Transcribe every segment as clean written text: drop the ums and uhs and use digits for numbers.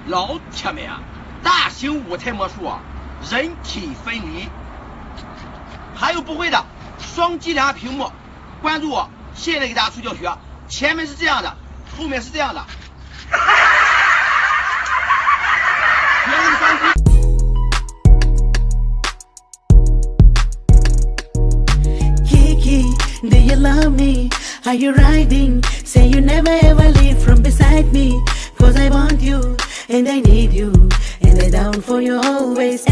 老铁们啊，大型舞台魔术啊，人体分离。还有不会的，双击两个屏幕，关注我，现在给大家出教学。前面是这样的，后面是这样的。Kiki, do you love me? Are you riding? Say you never ever leave from beside me. Cause I want you, and I need you, and I'm down for you always.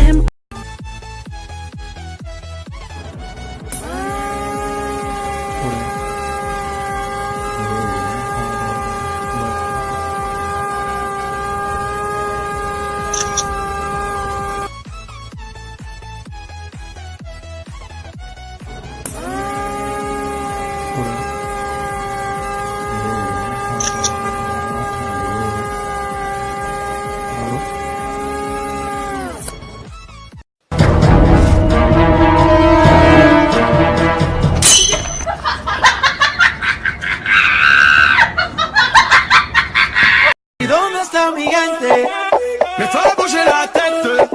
Me fera bouger la tête.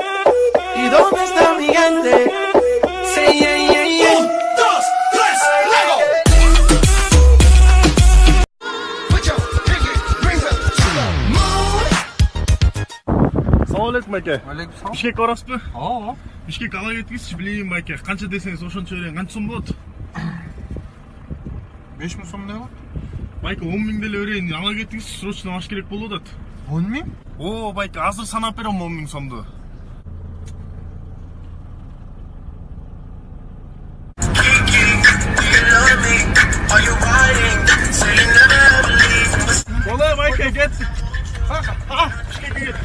¿Y dónde está mi gente? Say yeah, yeah, yeah. 1, 2, 3, Lego. Put your pinky rings up to the moon. Салам алейкум байке. Алейкум. Бишкек барасызбы? Ооба. Бишкек ала кеткенсизчи билейин байке. Канча десеңиз ошончо берейин. Канча сом болот? 5000 сом не болот? Байке 10 000 деле берейин. Ала кеткенсиз срочно аш керек болуп атат. 10 000? О, байке, азыр санап берем 10 000 сомду. Боло байке, кеттик. Бишкекке кеттик.